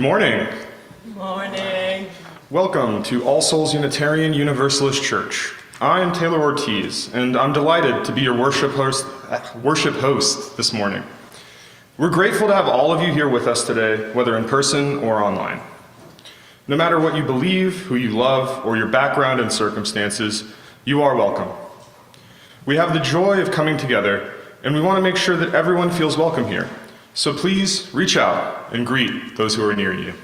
Good morning. Morning. Welcome to All Souls Unitarian Universalist Church. I am Taylor Ortiz, and I'm delighted to be your worship host this morning. We're grateful to have all of you here with us today, whether in person or online. No matter what you believe, who you love, or your background and circumstances, you are welcome. We have the joy of coming together, and we want to make sure that everyone feels welcome here. So please reach out and greet those who are near you.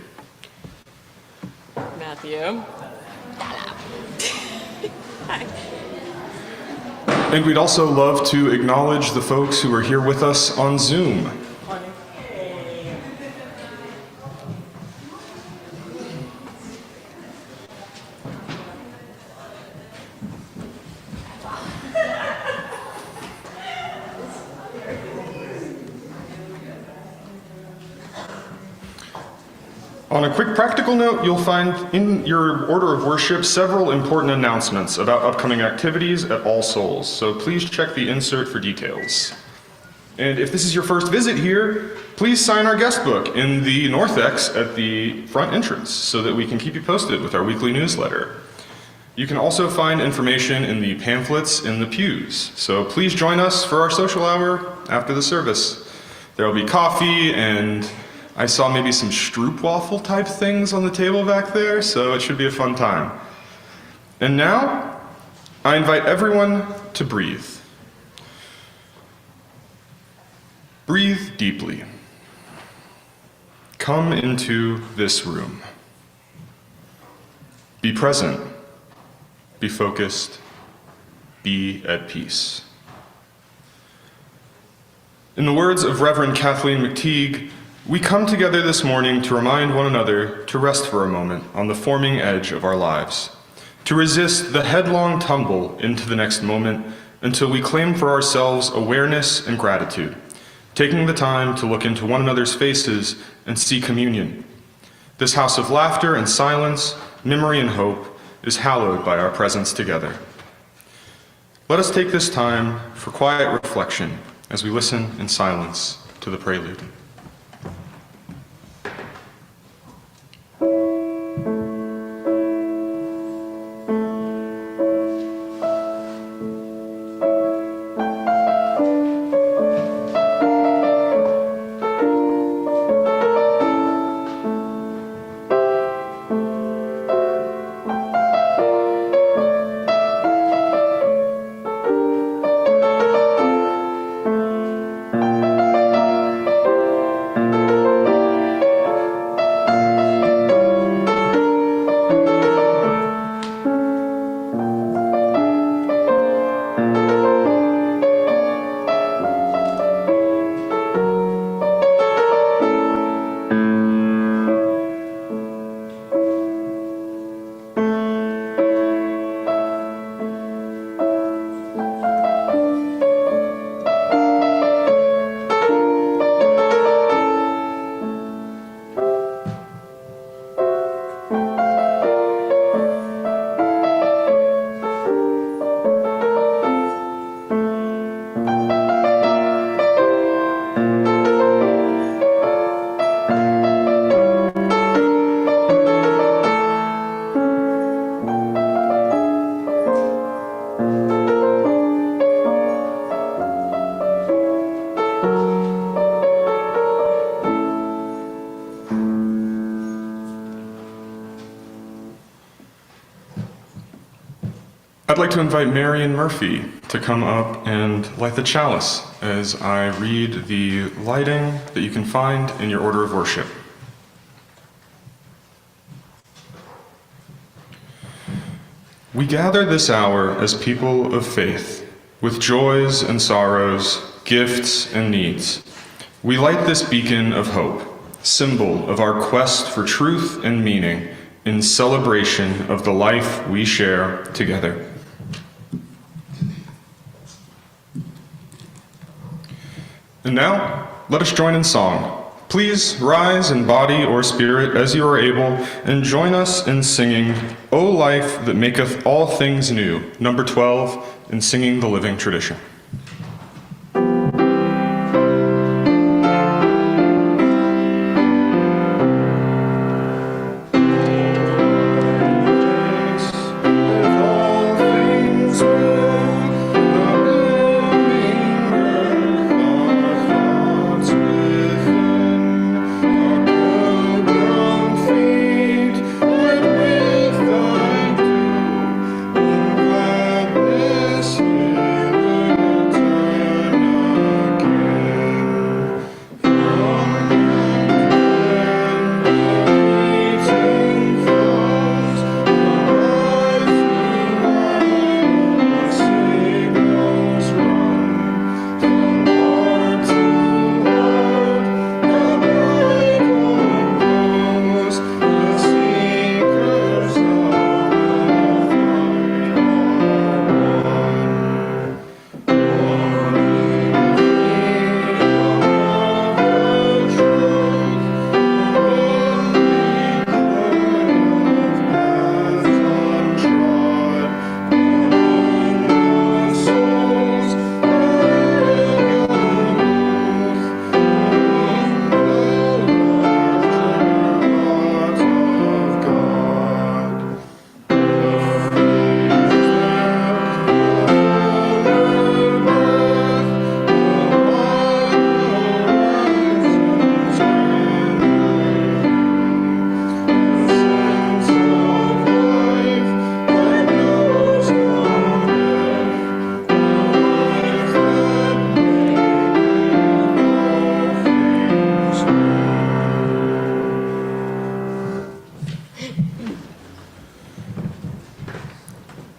Matthew. Hi. And we'd also love to acknowledge the folks who are here with us on Zoom. On a quick practical note, you'll find in your order of worship several important announcements about upcoming activities at All Souls, so please check the insert for details. And if this is your first visit here, please sign our guest book in the narthex at the front entrance so that we can keep you posted with our weekly newsletter. You can also find information in the pamphlets in the pews, so please join us for our social hour after the service. There will be coffee, and I saw maybe some stroopwafel type things on the table back there, so it should be a fun time. And now, I invite everyone to breathe. Breathe deeply. Come into this room. Be present. Be focused. Be at peace. In the words of Reverend Kathleen McTeague, we come together this morning to remind one another to rest for a moment on the forming edge of our lives, to resist the headlong tumble into the next moment until we claim for ourselves awareness and gratitude, taking the time to look into one another's faces and see communion. This house of laughter and silence, memory and hope, is hallowed by our presence together. Let us take this time for quiet reflection as we listen in silence to the prelude. I'd like to invite Marion Murphy to come up and light the chalice as I read the lighting that you can find in your order of worship. We gather this hour as people of faith, with joys and sorrows, gifts and needs. We light this beacon of hope, symbol of our quest for truth and meaning in celebration of the life we share together. And now, let us join in song. Please rise in body or spirit as you are able, and join us in singing, O Life That Maketh All Things New, number 12, in Singing the Living Tradition.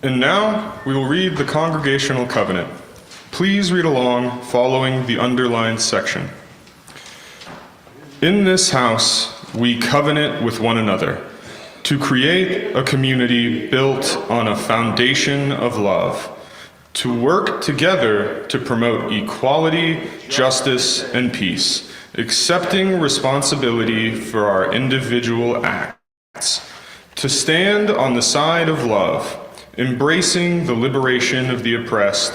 And now we will read the Congregational Covenant. Please read along following the underlined section. In this house, we covenant with one another to create a community built on a foundation of love, to work together to promote equality, justice, and peace, accepting responsibility for our individual acts, to stand on the side of love, embracing the liberation of the oppressed,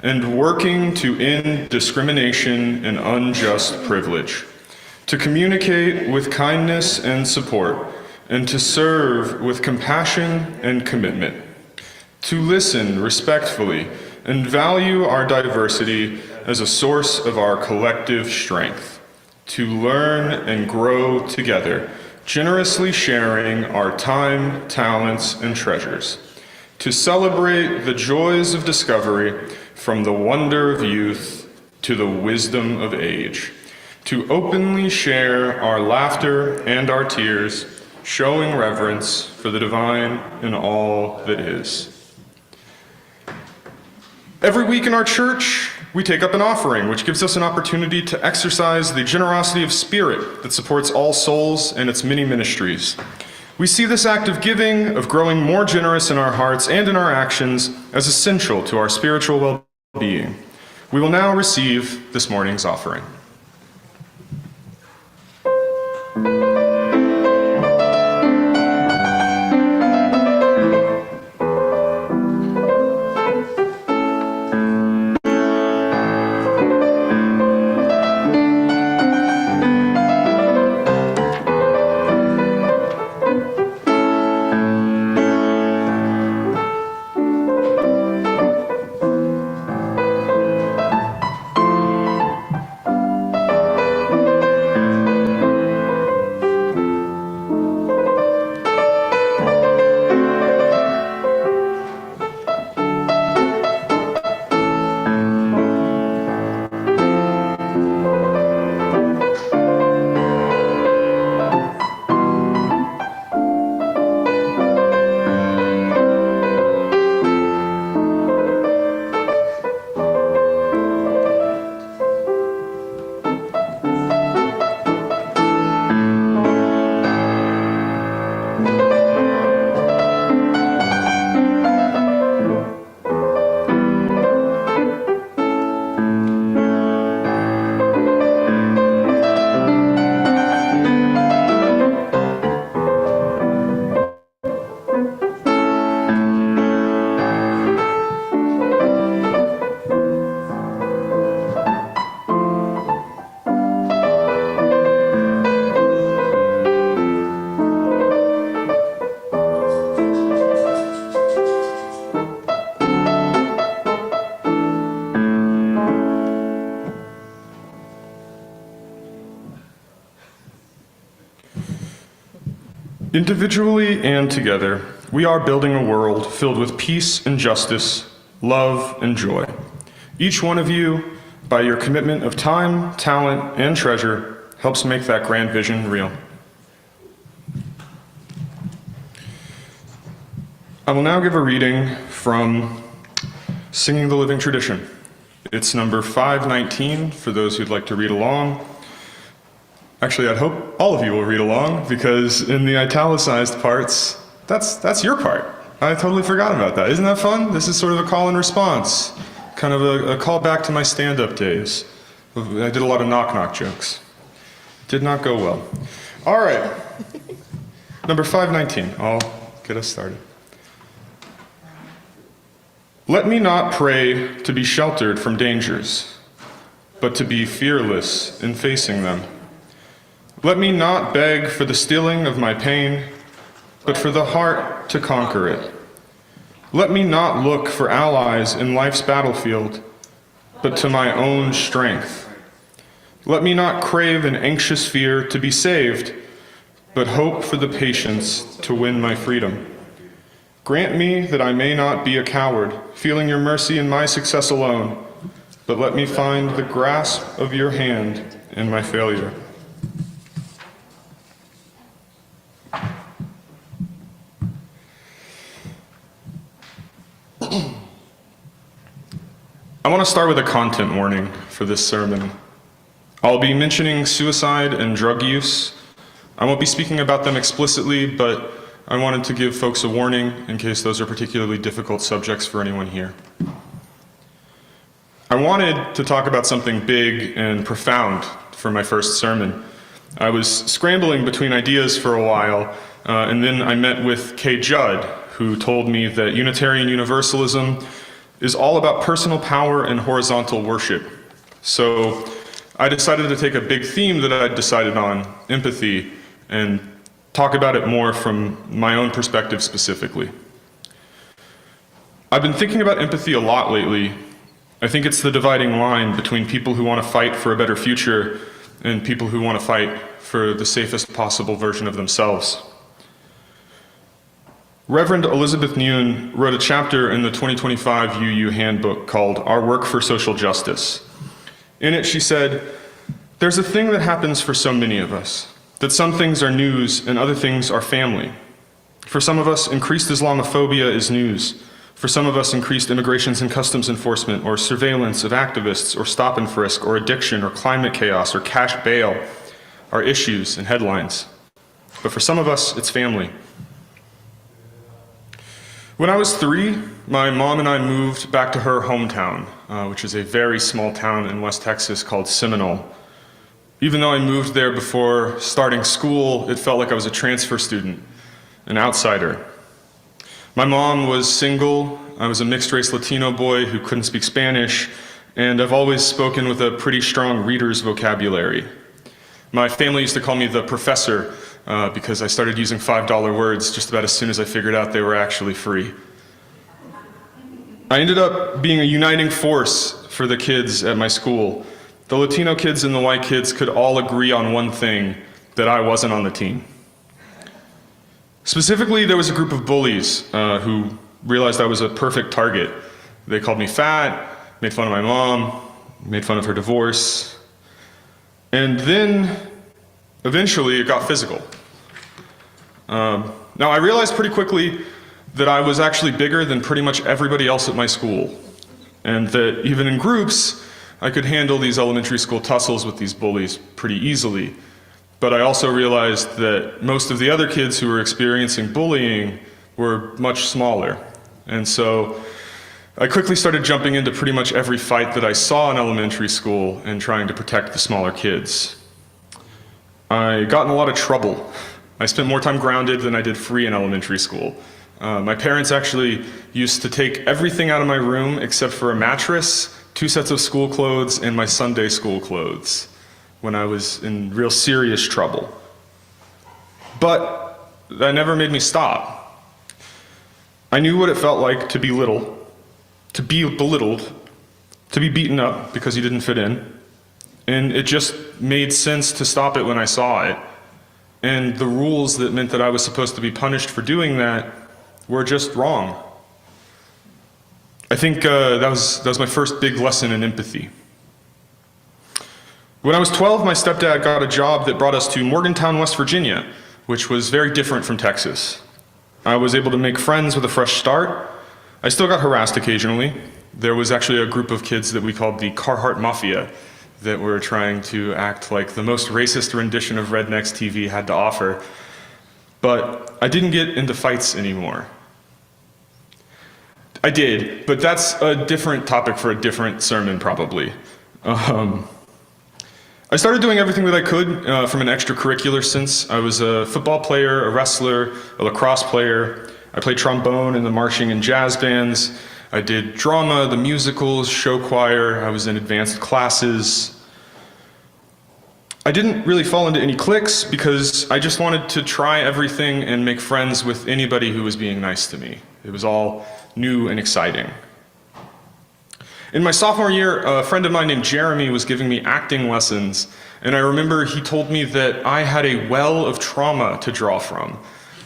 and working to end discrimination and unjust privilege, to communicate with kindness and support, and to serve with compassion and commitment, to listen respectfully and value our diversity as a source of our collective strength, to learn and grow together, generously sharing our time, talents, and treasures, to celebrate the joys of discovery from the wonder of youth to the wisdom of age, to openly share our laughter and our tears, showing reverence for the divine in all that is. Every week in our church, we take up an offering, which gives us an opportunity to exercise the generosity of spirit that supports All Souls and its many ministries. We see this act of giving, of growing more generous in our hearts and in our actions, as essential to our spiritual well-being. We will now receive this morning's offering. Individually and together, we are building a world filled with peace and justice, love and joy. Each one of you, by your commitment of time, talent, and treasure, helps make that grand vision real. I will now give a reading from Singing the Living Tradition. It's number 519 for those who'd like to read along. Actually, I'd hope all of you will read along, because in the italicized parts, that's your part. I totally forgot about that. Isn't that fun? This is sort of a call and response, kind of a call back to my stand-up days. I did a lot of knock-knock jokes. Did not go well. All right, number 519. I'll get us started. Let me not pray to be sheltered from dangers, but to be fearless in facing them. Let me not beg for the stilling of my pain, but for the heart to conquer it. Let me not look for allies in life's battlefield, but to my own strength. Let me not crave an anxious fear to be saved, but hope for the patience to win my freedom. Grant me that I may not be a coward, feeling your mercy in my success alone, but let me find the grasp of your hand in my failure. I want to start with a content warning for this sermon. I'll be mentioning suicide and drug use. I won't be speaking about them explicitly, but I wanted to give folks a warning in case those are particularly difficult subjects for anyone here. I wanted to talk about something big and profound for my first sermon. I was scrambling between ideas for a while, and then I met with Kay Judd, who told me that Unitarian Universalism is all about personal power and horizontal worship. So I decided to take a big theme that I'd decided on, empathy, and talk about it more from my own perspective specifically. I've been thinking about empathy a lot lately. I think it's the dividing line between people who want to fight for a better future and people who want to fight for the safest possible version of themselves. Reverend Elizabeth Nune wrote a chapter in the 2025 UU handbook called Our Work for Social Justice. In it, she said, "There's a thing that happens for so many of us, that some things are news and other things are family. For some of us, increased Islamophobia is news. For some of us, increased immigrations and customs enforcement or surveillance of activists or stop and frisk or addiction or climate chaos or cash bail are issues and headlines. But for some of us, it's family." When I was 3, my mom and I moved back to her hometown, which is a very small town in West Texas called Seminole. Even though I moved there before starting school, it felt like I was a transfer student, an outsider. My mom was single, I was a mixed-race Latino boy who couldn't speak Spanish, and I've always spoken with a pretty strong reader's vocabulary. My family used to call me the professor, because I started using $5 words just about as soon as I figured out they were actually free. I ended up being a uniting force for the kids at my school. The Latino kids and the white kids could all agree on one thing, that I wasn't on the team. Specifically, there was a group of bullies who realized I was a perfect target. They called me fat, made fun of my mom, made fun of her divorce, and then eventually it got physical. Now I realized pretty quickly that I was actually bigger than pretty much everybody else at my school, and that even in groups, I could handle these elementary school tussles with these bullies pretty easily. But I also realized that most of the other kids who were experiencing bullying were much smaller. And so I quickly started jumping into pretty much every fight that I saw in elementary school and trying to protect the smaller kids. I got in a lot of trouble. I spent more time grounded than I did free in elementary school. My parents actually used to take everything out of my room except for a mattress, 2 sets of school clothes, and my Sunday school clothes when I was in real serious trouble. But that never made me stop. I knew what it felt like to be little, to be belittled, to be beaten up because you didn't fit in. And it just made sense to stop it when I saw it. And the rules that meant that I was supposed to be punished for doing that were just wrong. I think that was my first big lesson in empathy. When I was 12, my stepdad got a job that brought us to Morgantown, West Virginia, which was very different from Texas. I was able to make friends with a fresh start. I still got harassed occasionally. There was actually a group of kids that we called the Carhartt Mafia that were trying to act like the most racist rendition of Rednecks TV had to offer. But I didn't get into fights anymore. I did, but that's a different topic for a different sermon probably. I started doing everything that I could from an extracurricular sense. I was a football player, a wrestler, a lacrosse player. I played trombone in the marching and jazz bands. I did drama, the musicals, show choir. I was in advanced classes. I didn't really fall into any cliques because I just wanted to try everything and make friends with anybody who was being nice to me. It was all new and exciting. In my sophomore year, a friend of mine named Jeremy was giving me acting lessons, and I remember he told me that I had a well of trauma to draw from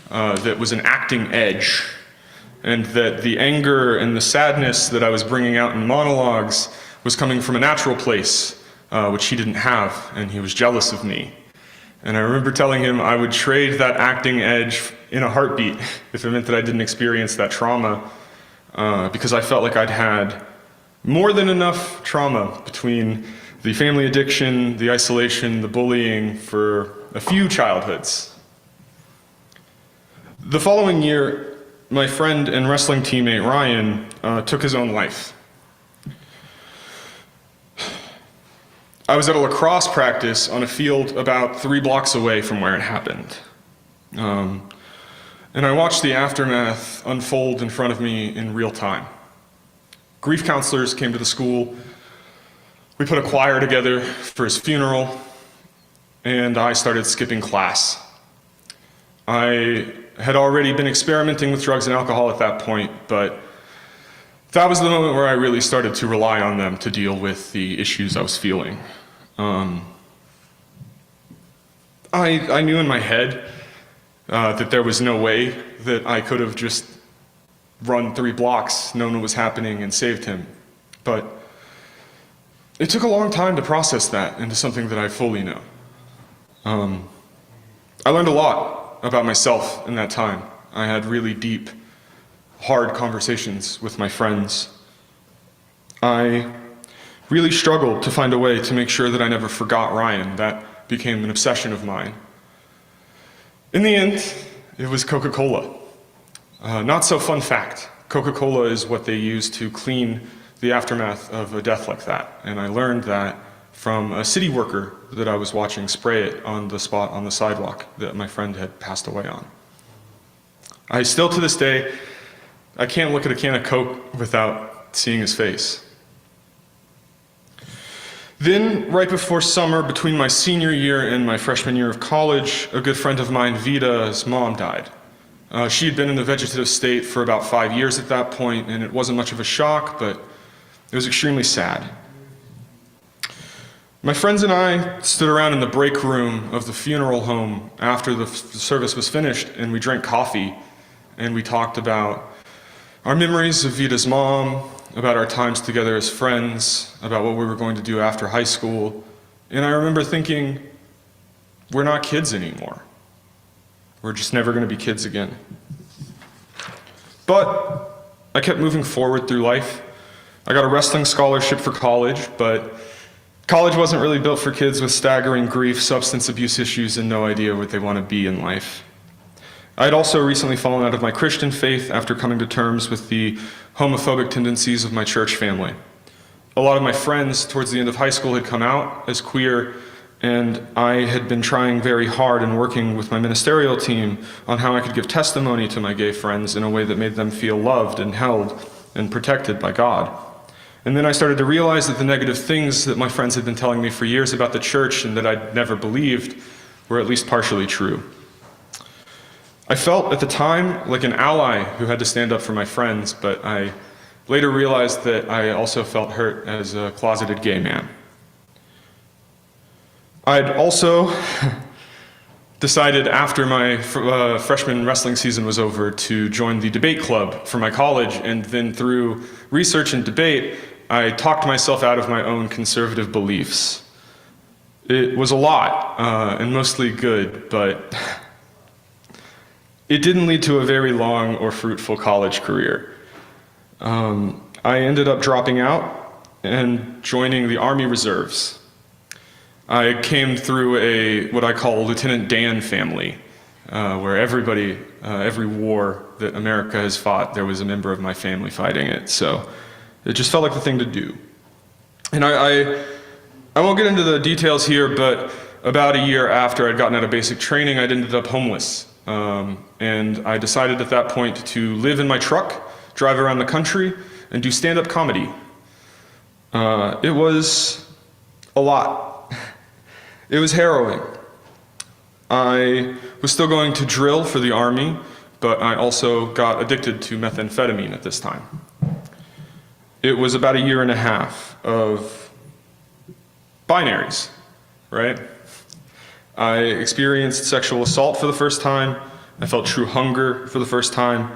that was an acting edge, and that the anger and the sadness that I was bringing out in monologues was coming from a natural place, which he didn't have, and he was jealous of me. And I remember telling him I would trade that acting edge in a heartbeat if it meant that I didn't experience that trauma, because I felt like I'd had More than enough trauma between the family addiction, the isolation, the bullying for a few childhoods. The following year, my friend and wrestling teammate Ryan took his own life. I was at a lacrosse practice on a field about 3 blocks away from where it happened. And I watched the aftermath unfold in front of me in real time. Grief counselors came to the school. We put a choir together for his funeral, and I started skipping class. I had already been experimenting with drugs and alcohol at that point, but that was the moment where I really started to rely on them to deal with the issues I was feeling. I knew in my head that there was no way that I could have just run 3 blocks, known what was happening, and saved him. But it took a long time to process that into something that I fully know. I learned a lot about myself in that time. I had really deep, hard conversations with my friends. I really struggled to find a way to make sure that I never forgot Ryan. That became an obsession of mine. In the end, it was Coca-Cola. Not so fun fact. Coca-Cola is what they use to clean the aftermath of a death like that. And I learned that from a city worker that I was watching spray it on the spot on the sidewalk that my friend had passed away on. I still, to this day, I can't look at a can of Coke without seeing his face. Then, right before summer, between my senior year and my freshman year of college, a good friend of mine, Vita's mom, died. She had been in the vegetative state for about 5 years at that point, and it wasn't much of a shock, but it was extremely sad. My friends and I stood around in the break room of the funeral home after the service was finished, and we drank coffee, and we talked about our memories of Vita's mom, about our times together as friends, about what we were going to do after high school. And I remember thinking, we're not kids anymore. We're just never going to be kids again. But I kept moving forward through life. I got a wrestling scholarship for college, but college wasn't really built for kids with staggering grief, substance abuse issues, and no idea what they want to be in life. I had also recently fallen out of my Christian faith after coming to terms with the homophobic tendencies of my church family. A lot of my friends towards the end of high school had come out as queer, and I had been trying very hard and working with my ministerial team on how I could give testimony to my gay friends in a way that made them feel loved and held and protected by God. And then I started to realize that the negative things that my friends had been telling me for years about the church and that I'd never believed were at least partially true. I felt at the time like an ally who had to stand up for my friends, but I later realized that I also felt hurt as a closeted gay man. I'd also decided after my freshman wrestling season was over to join the debate club for my college, and then through research and debate, I talked myself out of my own conservative beliefs. It was a lot, and mostly good, but it didn't lead to a very long or fruitful college career. I ended up dropping out and joining the Army Reserves. I came through what I call Lieutenant Dan family, where everybody, every war that America has fought, there was a member of my family fighting it. So it just felt like the thing to do. And I won't get into the details here, but about a year after I'd gotten out of basic training, I'd ended up homeless. And I decided at that point to live in my truck, drive around the country, and do stand-up comedy. It was a lot. It was harrowing. I was still going to drill for the Army, but I also got addicted to methamphetamine at this time. It was about a year and a half of binaries, right? I experienced sexual assault for the first time. I felt true hunger for the first time.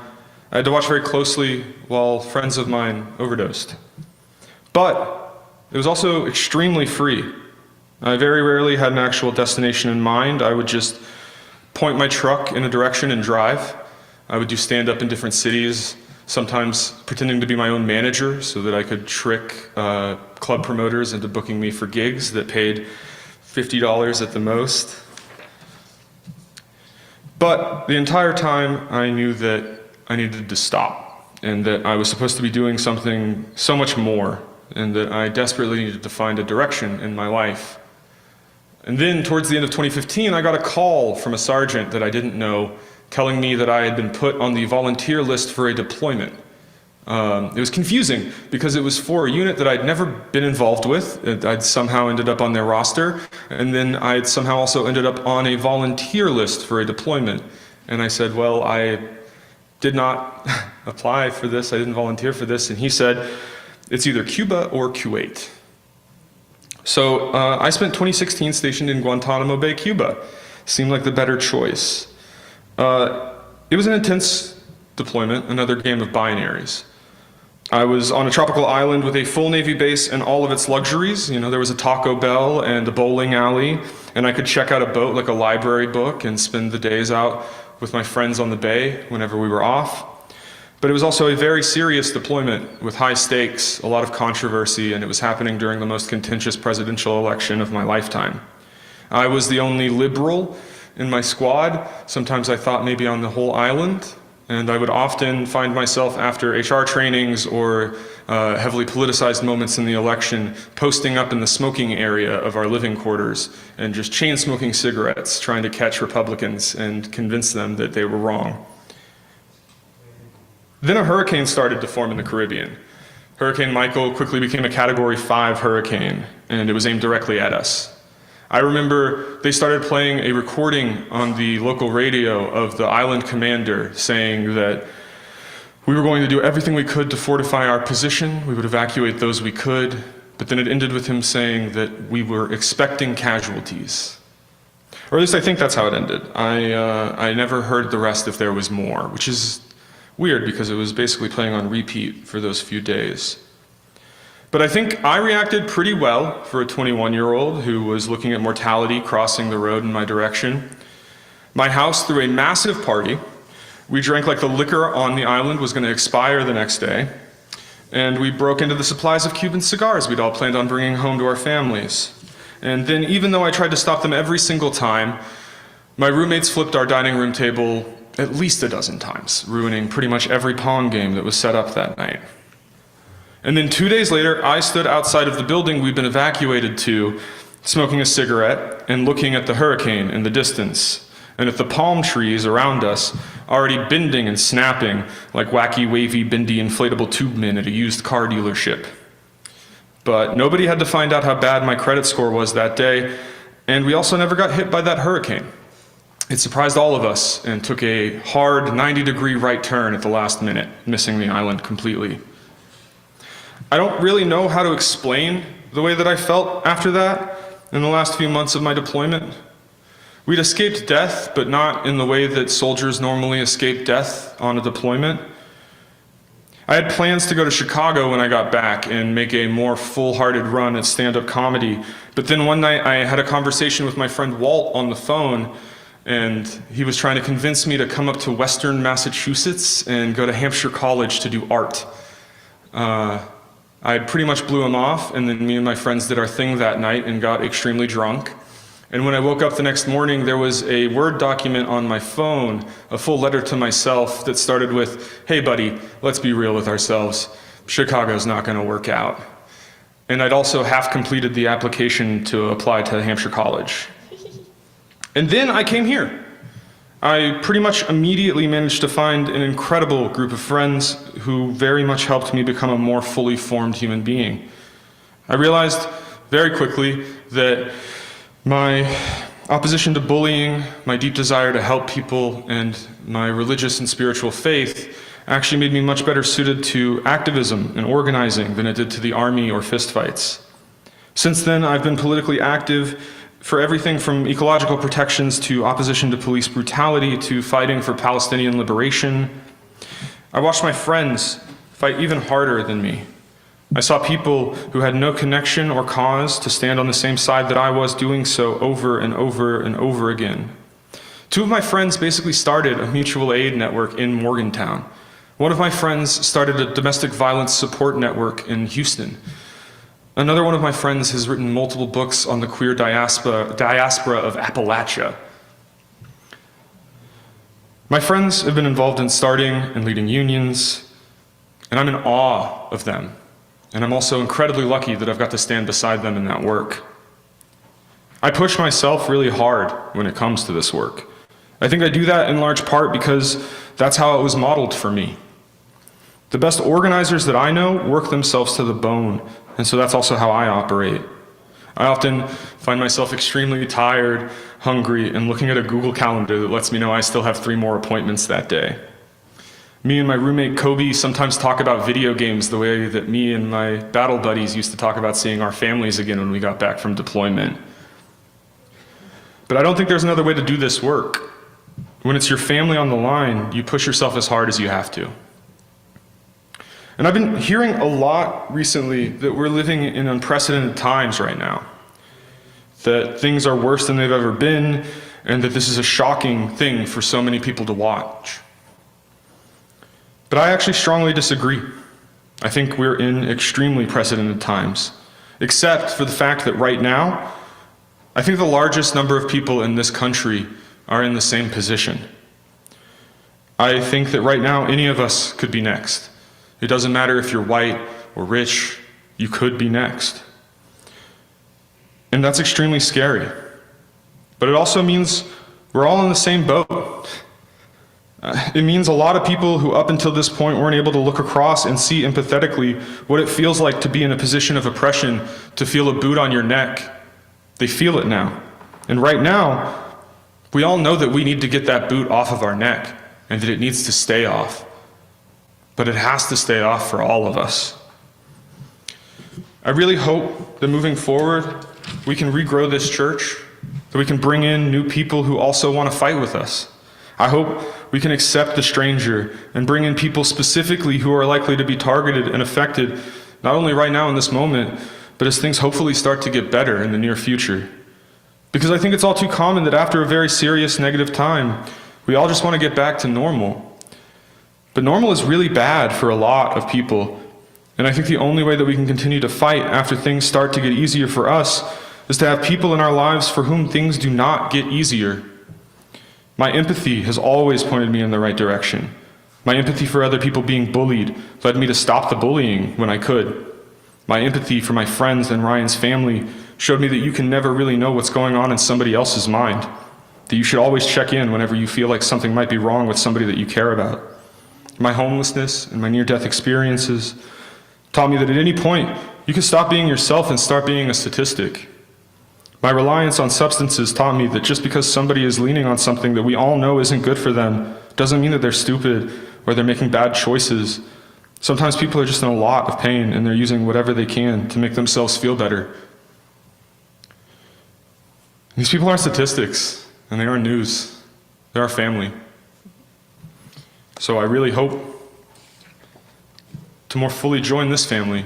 I had to watch very closely while friends of mine overdosed. But it was also extremely free. I very rarely had an actual destination in mind. I would just point my truck in a direction and drive. I would do stand-up in different cities. sometimes pretending to be my own manager so that I could trick club promoters into booking me for gigs that paid $50 at the most. But the entire time I knew that I needed to stop and that I was supposed to be doing something so much more and that I desperately needed to find a direction in my life. And then towards the end of 2015, I got a call from a sergeant that I didn't know telling me that I had been put on the volunteer list for a deployment. It was confusing because it was for a unit that I'd never been involved with. I'd somehow ended up on their roster, and then I'd somehow also ended up on a volunteer list for a deployment. And I said, well, I did not apply for this, I didn't volunteer for this, and he said, it's either Cuba or Kuwait. So I spent 2016 stationed in Guantanamo Bay, Cuba. Seemed like the better choice. It was an intense deployment, another game of binaries. I was on a tropical island with a full Navy base and all of its luxuries. You know, there was a Taco Bell and a bowling alley, and I could check out a boat like a library book and spend the days out with my friends on the bay whenever we were off. But it was also a very serious deployment with high stakes, a lot of controversy, and it was happening during the most contentious presidential election of my lifetime. I was the only liberal in my squad. Sometimes I thought maybe on the whole island, and I would often find myself after HR trainings or heavily politicized moments in the election posting up in the smoking area of our living quarters and just chain smoking cigarettes, trying to catch Republicans and convince them that they were wrong. Then a hurricane started to form in the Caribbean. Hurricane Michael quickly became a Category 5 hurricane, and it was aimed directly at us. I remember they started playing a recording on the local radio of the island commander saying that we were going to do everything we could to fortify our position, we would evacuate those we could, but then it ended with him saying that we were expecting casualties. Or at least I think that's how it ended. I never heard the rest if there was more, which is weird because it was basically playing on repeat for those few days. But I think I reacted pretty well for a 21-year-old who was looking at mortality crossing the road in my direction. My house threw a massive party. We drank like the liquor on the island was going to expire the next day. And we broke into the supplies of Cuban cigars we'd all planned on bringing home to our families. And then even though I tried to stop them every single time, my roommates flipped our dining room table at least a dozen times, ruining pretty much every Pong game that was set up that night. And then 2 days later, I stood outside of the building we'd been evacuated to, smoking a cigarette and looking at the hurricane in the distance, and at the palm trees around us, already bending and snapping like wacky, wavy, bendy, inflatable tube men at a used car dealership. But nobody had to find out how bad my credit score was that day, and we also never got hit by that hurricane. It surprised all of us and took a hard 90-degree right turn at the last minute, missing the island completely. I don't really know how to explain the way that I felt after that in the last few months of my deployment. We'd escaped death, but not in the way that soldiers normally escape death on a deployment. I had plans to go to Chicago when I got back and make a more full-hearted run at stand-up comedy, but then one night I had a conversation with my friend Walt on the phone, and he was trying to convince me to come up to Western Massachusetts and go to Hampshire College to do art. I pretty much blew him off, and then me and my friends did our thing that night and got extremely drunk. And when I woke up the next morning, there was a Word document on my phone, a full letter to myself that started with, "Hey buddy, let's be real with ourselves. Chicago's not going to work out." And I'd also half completed the application to apply to Hampshire College. And then I came here. I pretty much immediately managed to find an incredible group of friends who very much helped me become a more fully formed human being. I realized very quickly that my opposition to bullying, my deep desire to help people, and my religious and spiritual faith actually made me much better suited to activism and organizing than it did to the army or fistfights. Since then, I've been politically active for everything from ecological protections to opposition to police brutality to fighting for Palestinian liberation. I watched my friends fight even harder than me. I saw people who had no connection or cause to stand on the same side that I was doing so over and over and over again. Two of my friends basically started a mutual aid network in Morgantown. One of my friends started a domestic violence support network in Houston. Another one of my friends has written multiple books on the queer diaspora of Appalachia. My friends have been involved in starting and leading unions, and I'm in awe of them. And I'm also incredibly lucky that I've got to stand beside them in that work. I push myself really hard when it comes to this work. I think I do that in large part because that's how it was modeled for me. The best organizers that I know work themselves to the bone, and so that's also how I operate. I often find myself extremely tired, hungry, and looking at a Google Calendar that lets me know I still have 3 more appointments that day. Me and my roommate Kobe sometimes talk about video games the way that me and my battle buddies used to talk about seeing our families again when we got back from deployment. But I don't think there's another way to do this work. When it's your family on the line, you push yourself as hard as you have to. And I've been hearing a lot recently that we're living in unprecedented times right now. That things are worse than they've ever been, and that this is a shocking thing for so many people to watch. But I actually strongly disagree. I think we're in extremely precedented times, except for the fact that right now, I think the largest number of people in this country are in the same position. I think that right now, any of us could be next. It doesn't matter if you're white or rich, you could be next. And that's extremely scary. But it also means we're all in the same boat. It means a lot of people who up until this point weren't able to look across and see empathetically what it feels like to be in a position of oppression, to feel a boot on your neck. They feel it now. And right now, we all know that we need to get that boot off of our neck and that it needs to stay off. But it has to stay off for all of us. I really hope that moving forward, we can regrow this church, that we can bring in new people who also want to fight with us. I hope we can accept the stranger and bring in people specifically who are likely to be targeted and affected, not only right now in this moment, but as things hopefully start to get better in the near future. Because I think it's all too common that after a very serious negative time, we all just want to get back to normal. But normal is really bad for a lot of people. And I think the only way that we can continue to fight after things start to get easier for us is to have people in our lives for whom things do not get easier. My empathy has always pointed me in the right direction. My empathy for other people being bullied led me to stop the bullying when I could. My empathy for my friends and Ryan's family showed me that you can never really know what's going on in somebody else's mind, that you should always check in whenever you feel like something might be wrong with somebody that you care about. My homelessness and my near-death experiences taught me that at any point, you can stop being yourself and start being a statistic. My reliance on substances taught me that just because somebody is leaning on something that we all know isn't good for them doesn't mean that they're stupid or they're making bad choices. Sometimes people are just in a lot of pain and they're using whatever they can to make themselves feel better. These people aren't statistics, and they aren't news. They're our family. So I really hope to more fully join this family,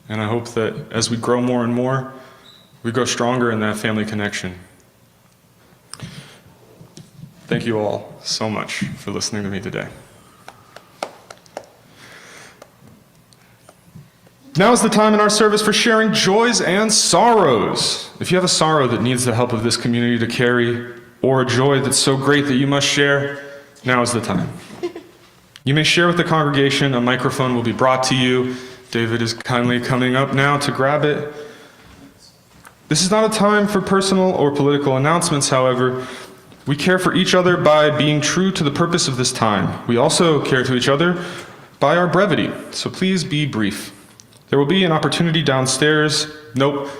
and I hope that as we grow more and more, we grow stronger in that family connection. Thank you all so much for listening to me today. Now is the time in our service for sharing joys and sorrows. If you have a sorrow that needs the help of this community to carry, or a joy that's so great that you must share, now is the time. You may share with the congregation. A microphone will be brought to you. David is kindly coming up now to grab it. This is not a time for personal or political announcements, however. We care for each other by being true to the purpose of this time. We also care to each other by our brevity, so please be brief. There will be an opportunity downstairs,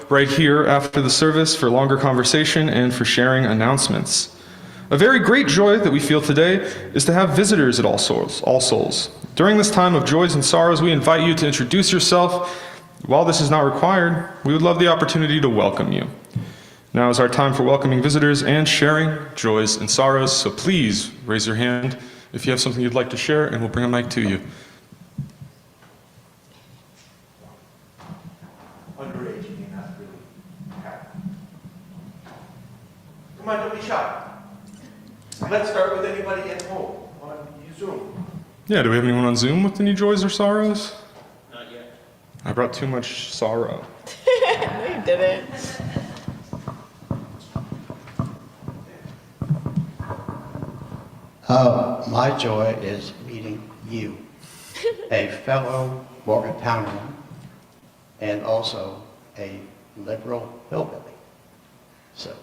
right here after the service for longer conversation and for sharing announcements. A very great joy that we feel today is to have visitors at All Souls. During this time of joys and sorrows, we invite you to introduce yourself. While this is not required, we would love the opportunity to welcome you. Now is our time for welcoming visitors and sharing joys and sorrows, so please raise your hand if you have something you'd like to share, and we'll bring a mic to you. Underage, you mean that's really bad. Come on, don't be shy. Let's start with anybody at home on Zoom. Yeah, do we have anyone on Zoom with any joys or sorrows? Not yet. I brought too much sorrow. No, you didn't. My joy is meeting you, a fellow Morgantownian and also a liberal hillbilly. So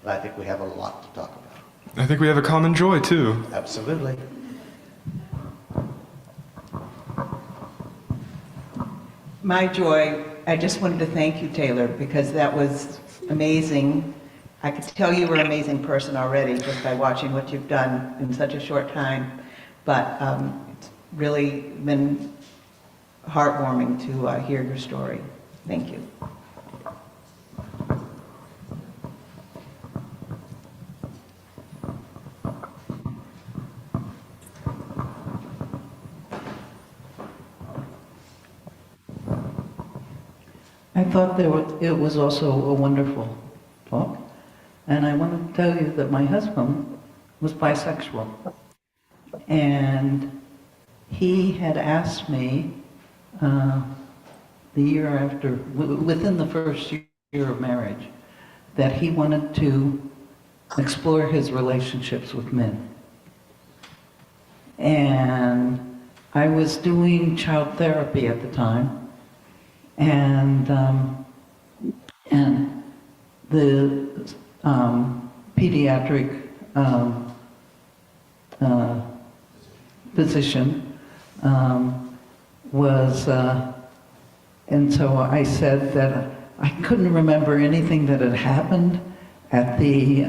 I think we have a lot to talk about. I think we have a common joy, too. Absolutely. My joy, I just wanted to thank you, Taylor, because that was amazing. I could tell you were an amazing person already just by watching what you've done in such a short time. But it's really been heartwarming to hear your story. Thank you. I thought it was also a wonderful talk. And I want to tell you that my husband was bisexual. And he had asked me the year after, within the first year of marriage, that he wanted to explore his relationships with men. And I was doing child therapy at the time. And the pediatric physician was, and so I said that I couldn't remember anything that had happened at the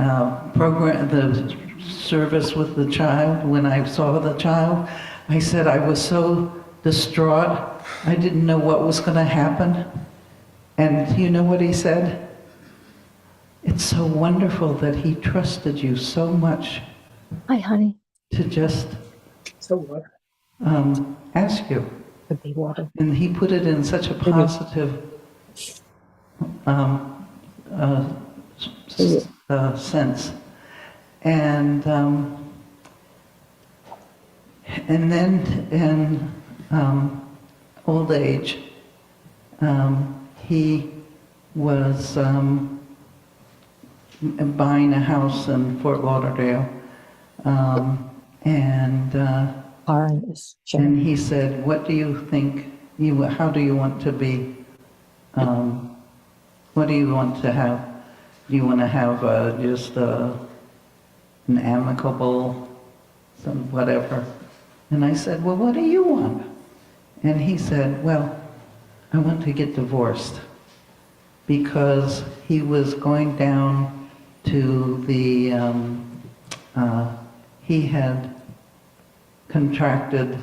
program, the service with the child, when I saw the child. I said I was so distraught. I didn't know what was going to happen. And you know what he said? It's so wonderful that he trusted you so much. Hi, honey. To just So water. ask you. Could be water. And he put it in such a positive sense. And then in old age, he was buying a house in Fort Lauderdale, and he said, "What do you think? How do you want to be? What do you want to have? Do you want to have just an amicable, some whatever?" And I said, "Well, what do you want?" And he said, "Well, I want to get divorced," because he was going down to the, he had contracted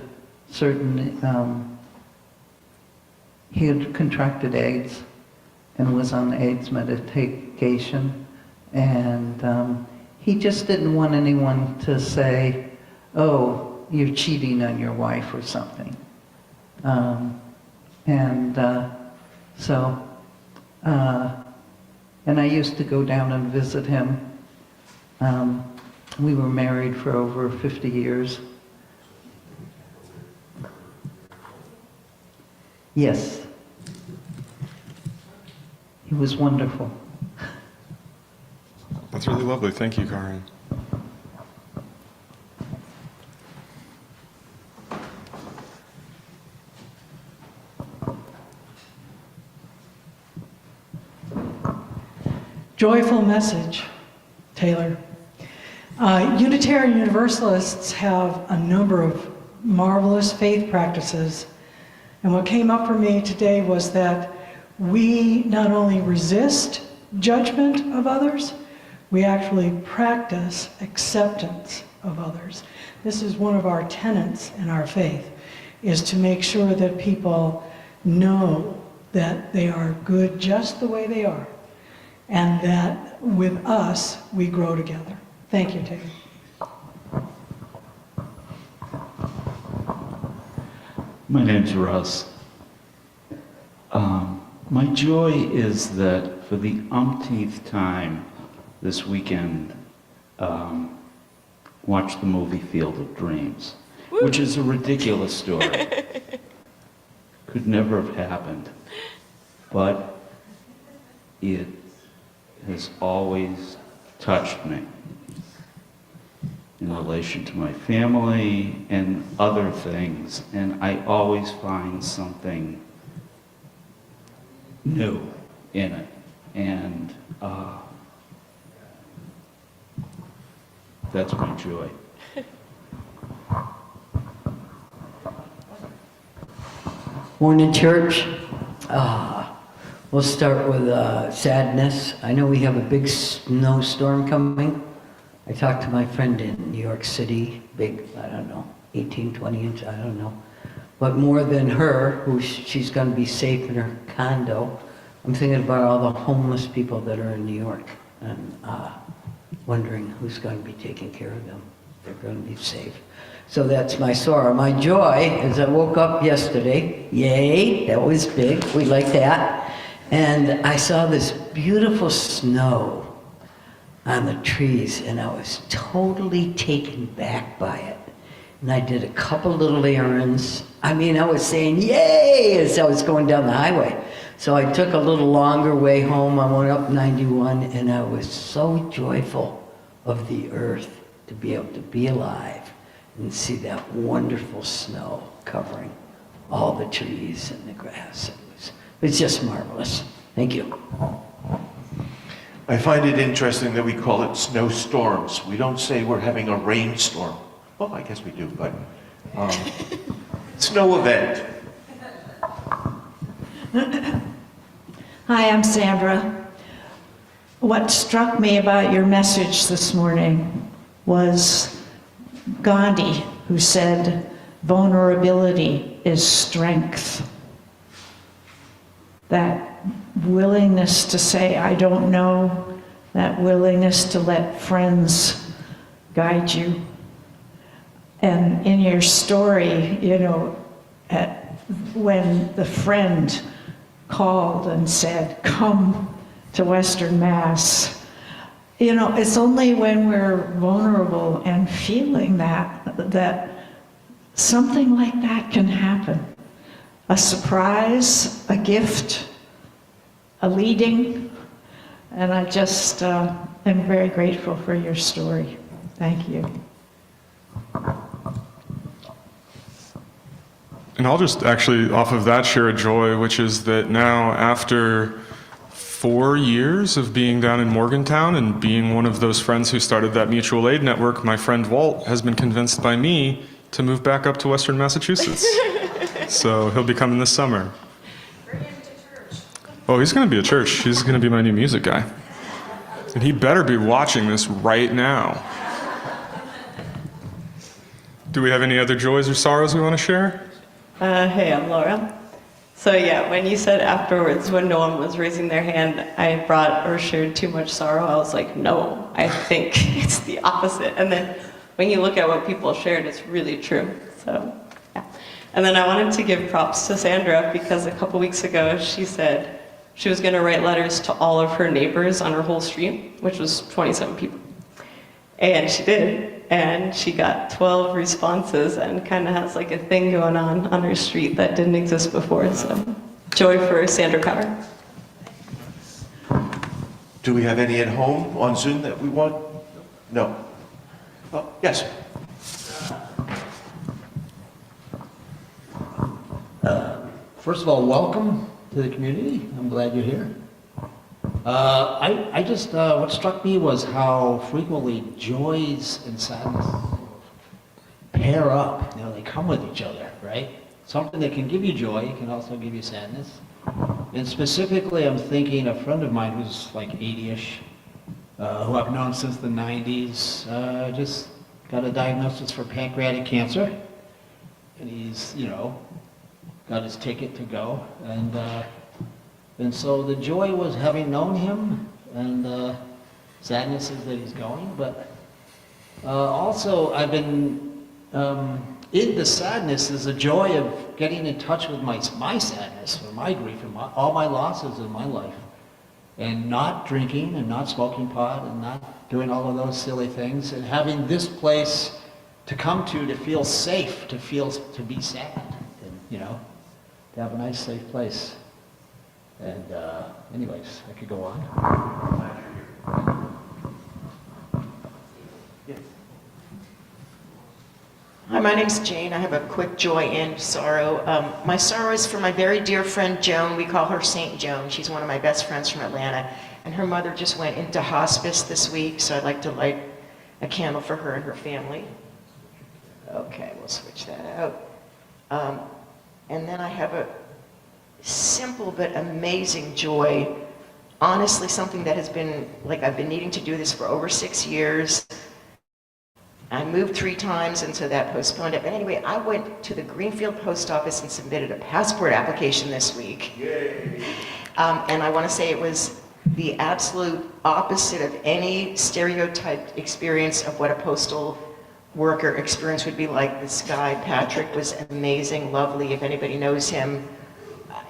he had contracted AIDS and was on AIDS medication, and he just didn't want anyone to say, "Oh, you're cheating on your wife," or something. And I used to go down and visit him. We were married for over 50 years. Yes. He was wonderful. That's really lovely. Thank you, Karen. Joyful message, Taylor. Unitarian Universalists have a number of marvelous faith practices. And what came up for me today was that we not only resist judgment of others, we actually practice acceptance of others. This is one of our tenets in our faith, is to make sure that people know that they are good just the way they are, and that with us, we grow together. Thank you, Taylor. My name's Russ. My joy is that for the umpteenth time this weekend, watched the movie Field of Dreams. which is a ridiculous story. Could never have happened. But it has always touched me in relation to my family and other things, and I always find something new in it. And that's my joy. Morning, church. We'll start with sadness. I know we have a big snowstorm coming. I talked to my friend in New York City, big, I don't know, 18, 20 inch, I don't know. But more than her, who she's going to be safe in her condo, I'm thinking about all the homeless people that are in New York and wondering who's going to be taking care of them. They're going to be safe. So that's my sorrow. My joy is I woke up yesterday. Yay, that was big. We like that. And I saw this beautiful snow on the trees, and I was totally taken back by it. And I did a couple little errands. I mean, I was saying, yay, as I was going down the highway. So I took a little longer way home. I went up 91, and I was so joyful of the earth to be able to be alive and see that wonderful snow covering all the trees and the grass. It's just marvelous. Thank you. I find it interesting that we call it snowstorms. We don't say we're having a rainstorm. Well, I guess we do, but snow event. Hi, I'm Sandra. What struck me about your message this morning was Gandhi, who said, vulnerability is strength. That willingness to say, I don't know, that willingness to let friends guide you. And in your story, you know, when the friend called and said, come to Western Mass, you know, it's only when we're vulnerable and feeling that something like that can happen. A surprise, a gift, a leading, and I just am very grateful for your story. Thank you. And I'll just actually, off of that, share a joy, which is that now, after 4 years of being down in Morgantown and being one of those friends who started that mutual aid network, my friend Walt has been convinced by me to move back up to Western Massachusetts. So he'll be coming this summer. Bring him to church. Oh, he's going to be at church. He's going to be my new music guy. And he better be watching this right now. Do we have any other joys or sorrows we want to share? Hey, I'm Laura. So yeah, when you said afterwards, when no one was raising their hand, I brought or shared too much sorrow, I was like, no, I think it's the opposite. And then when you look at what people shared, it's really true. So yeah. And then I wanted to give props to Sandra because a couple weeks ago she said she was going to write letters to all of her neighbors on her whole street, which was 27 people. And she did. And she got 12 responses and kind of has like a thing going on her street that didn't exist before. So joy for Sandra Power. Do we have any at home on Zoom that we want? No. Oh, yes. First of all, welcome to the community. I'm glad you're here. I just, what struck me was how frequently joys and sadness pair up. You know, they come with each other, right? Something that can give you joy can also give you sadness. And specifically, I'm thinking a friend of mine who's like 80-ish, who I've known since the 90s, just got a diagnosis for pancreatic cancer. And he's, you know, got his ticket to go. And so the joy was having known him, and sadness is that he's going. But also, I've been in the sadness is a joy of getting in touch with my sadness, or my grief, and all my losses in my life, and not drinking, and not smoking pot, and not doing all of those silly things, and having this place to come to feel safe, to be sad, and, you know, to have a nice, safe place. And anyways, I could go on. Hi, my name's Jane. I have a quick joy and sorrow. My sorrow is for my very dear friend Joan. We call her Saint Joan. She's one of my best friends from Atlanta. And her mother just went into hospice this week, so I'd like to light a candle for her and her family. Okay, we'll switch that out. And then I have a simple but amazing joy. Honestly, something that has been, like, I've been needing to do this for over 6 years. I moved 3 times, and so that postponed it. But anyway, I went to the Greenfield post office and submitted a passport application this week. Yay. And I want to say it was the absolute opposite of any stereotyped experience of what a postal worker experience would be like. This guy, Patrick, was amazing, lovely. If anybody knows him,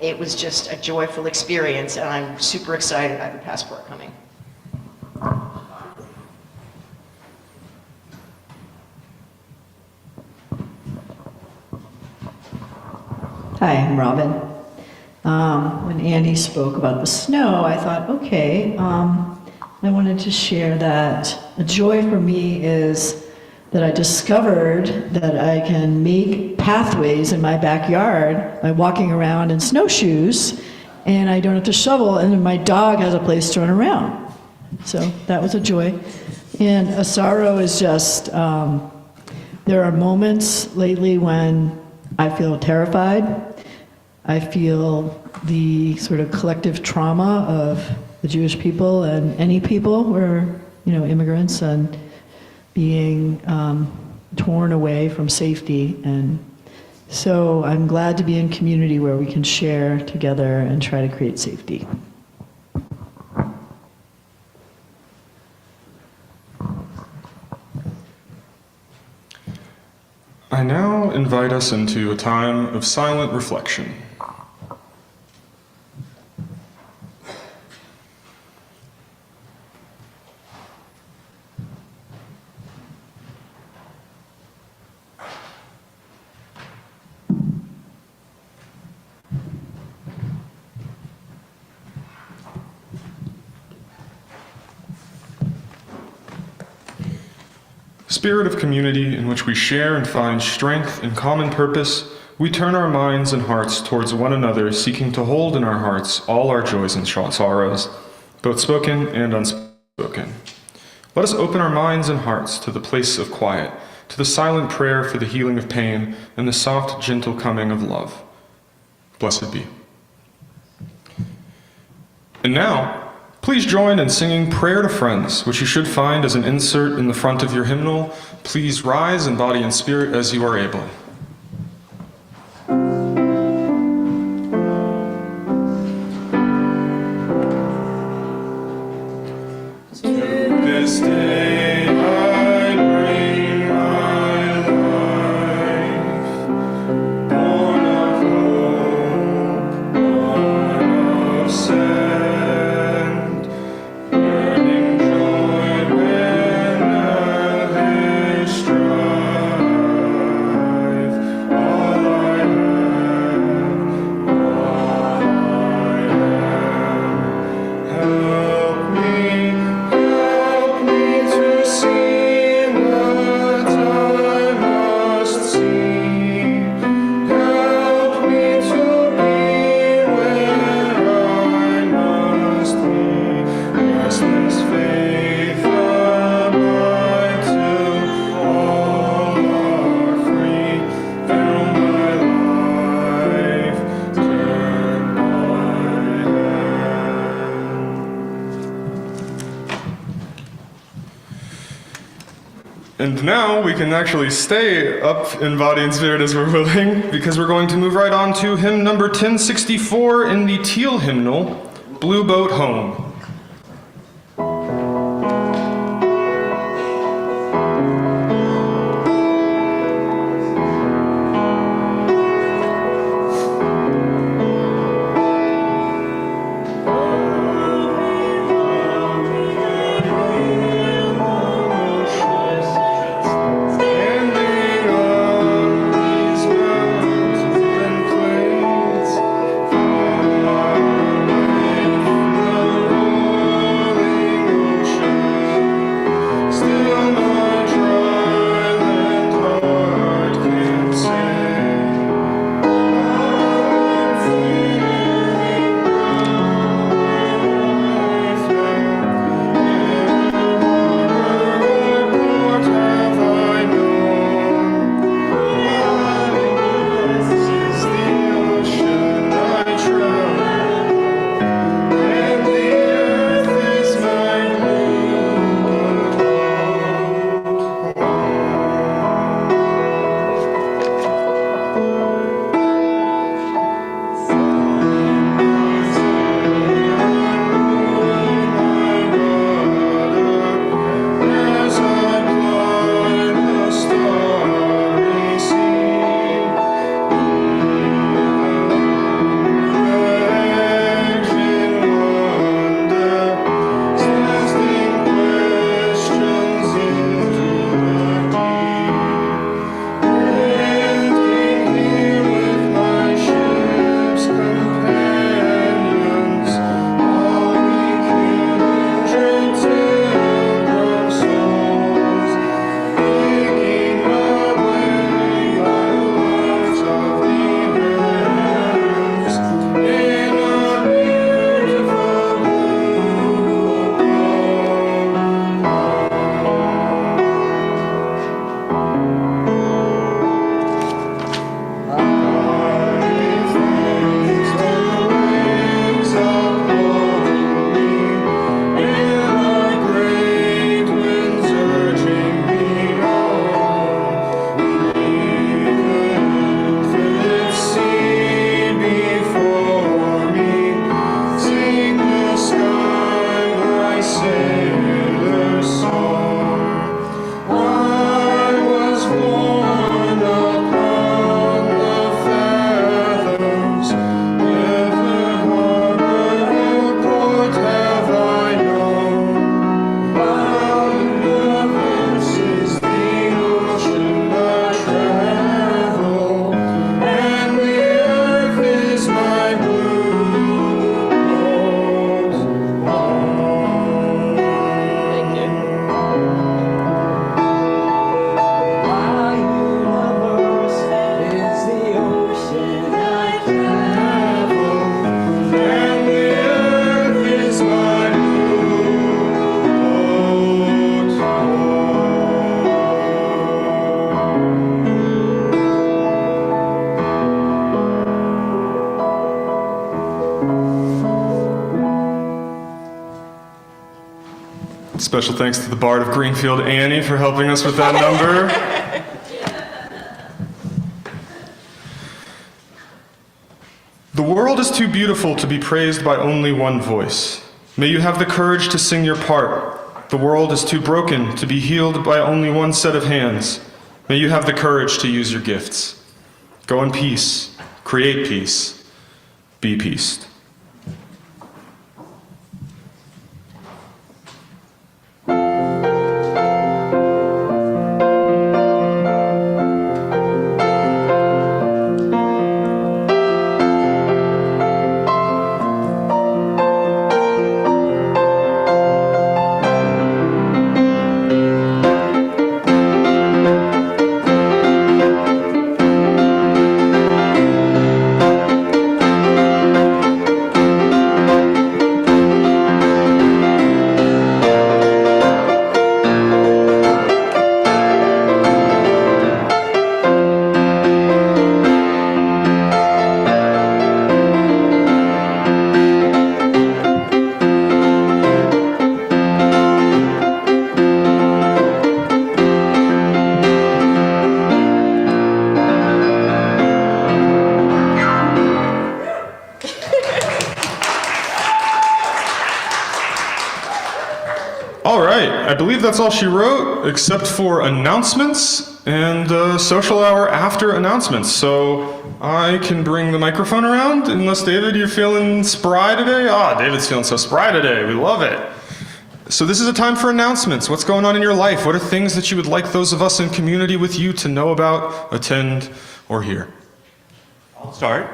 it was just a joyful experience, and I'm super excited. I have a passport coming. Hi, I'm Robin. When Andy spoke about the snow, I thought, okay, I wanted to share that a joy for me is that I discovered that I can make pathways in my backyard by walking around in snowshoes, and I don't have to shovel, and then my dog has a place to run around. So that was a joy. And a sorrow is just, there are moments lately when I feel terrified. I feel the sort of collective trauma of the Jewish people and any people who are, you know, immigrants, and being torn away from safety. And so I'm glad to be in community where we can share together and try to create safety. I now invite us into a time of silent reflection. Spirit of community in which we share and find strength in common purpose, we turn our minds and hearts towards one another, seeking to hold in our hearts all our joys and sorrows, both spoken and unspoken. Let us open our minds and hearts to the place of quiet, to the silent prayer for the healing of pain, and the soft, gentle coming of love. Blessed be. And now, please join in singing Prayer to Friends, which you should find as an insert in the front of your hymnal. Please rise in body and spirit as you are able. This day I bring my life, born of hope, born of sand, burning joy when others strive. All I have, all I am, help me to see what I must see. Help me to be where I must be. Restless faith abide till all are free. Fill my life, turn my hand. And now we can actually stay up in body and spirit as we're willing, because we're going to move right on to hymn number 1064 in the teal hymnal, Blue Boat Home. Standing Special thanks to the Bard of Greenfield, Annie, for helping us with that number. The world is too beautiful to be praised by only one voice. May you have the courage to sing your part. The world is too broken to be healed by only one set of hands. May you have the courage to use your gifts. Go in peace, create peace, be peaced. All right, I believe that's all she wrote, except for announcements and social hour after announcements. So I can bring the microphone around, unless, David, you're feeling spry today? David's feeling so spry today. We love it. So this is a time for announcements. What's going on in your life? What are things that you would like those of us in community with you to know about, attend, or hear? I'll start.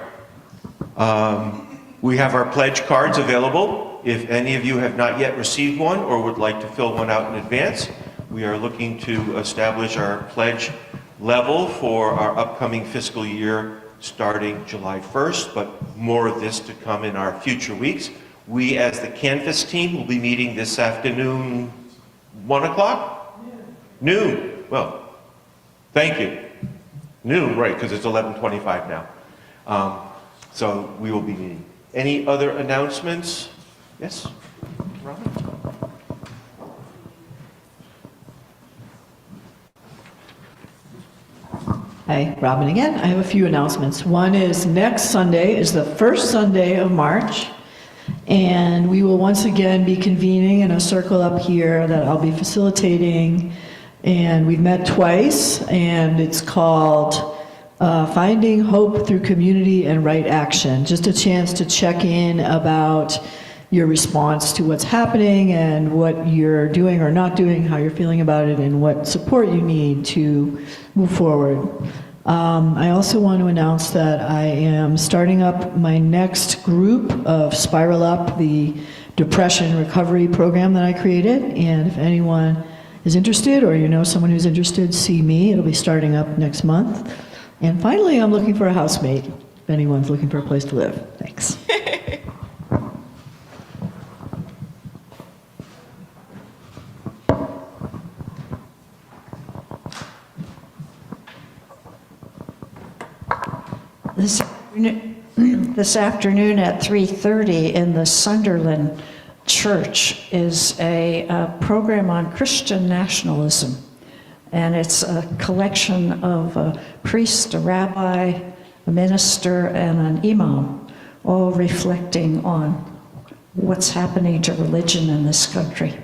We have our pledge cards available. If any of you have not yet received one or would like to fill one out in advance, we are looking to establish our pledge level for our upcoming fiscal year starting July 1st, but more of this to come in our future weeks. We, as the Canvas team, will be meeting this afternoon, 1 o'clock? Noon. Well, thank you. Noon, right, because it's 11:25 now. So we will be meeting. Any other announcements? Yes, Robin? Hi, Robin again. I have a few announcements. One is next Sunday is the first Sunday of March, and we will once again be convening in a circle up here that I'll be facilitating, and we've met twice, and it's called Finding Hope Through Community and Right Action. Just a chance to check in about your response to what's happening and what you're doing or not doing, how you're feeling about it, and what support you need to move forward. I also want to announce that I am starting up my next group of Spiral Up, the depression recovery program that I created, and if anyone is interested or you know someone who's interested, see me. It'll be starting up next month. And finally, I'm looking for a housemate, if anyone's looking for a place to live. Thanks. This afternoon at 3:30 in the Sunderland Church is a program on Christian nationalism. And it's a collection of a priest, a rabbi, a minister, and an imam, all reflecting on what's happening to religion in this country.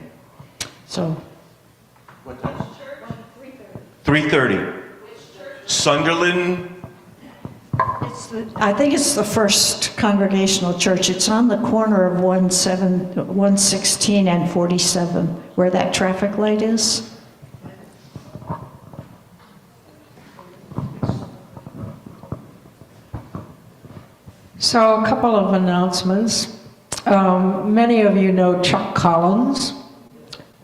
So. What time? 3:30. Sunderland. I think it's the First Congregational Church. It's on the corner of 116 and 47, where that traffic light is. So a couple of announcements. Many of you know Chuck Collins,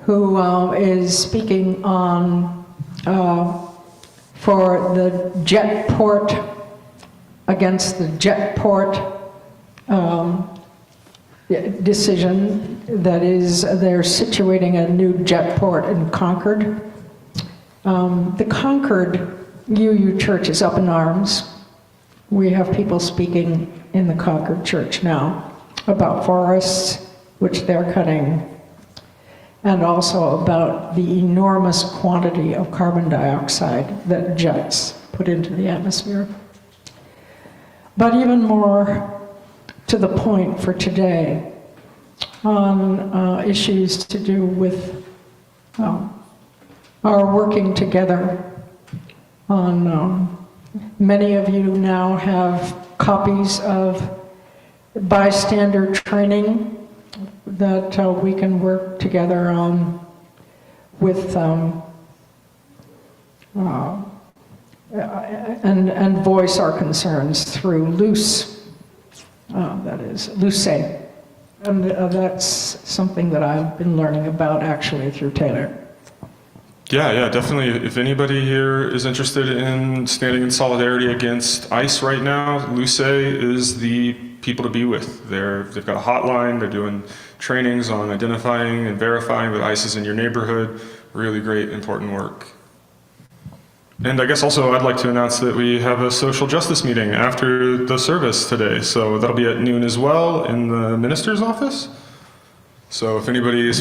who is speaking on for the Jetport, against the Jetport decision. That is, they're situating a new Jetport in Concord. The Concord UU Church is up in arms. We have people speaking in the Concord Church now about forests, which they're cutting. and also about the enormous quantity of carbon dioxide that jets put into the atmosphere. But even more to the point for today, on issues to do with our working together on, many of you now have copies of bystander training that we can work together on with and voice our concerns through LUCE, that is LUCE. And that's something that I've been learning about actually through Taylor. Yeah, definitely. If anybody here is interested in standing in solidarity against ICE right now, LUCE is the people to be with. They've got a hotline, they're doing trainings on identifying and verifying that ICE is in your neighborhood. Really great, important work. And I guess also I'd like to announce that we have a social justice meeting after the service today. So that'll be at noon as well in the minister's office. So if anybody is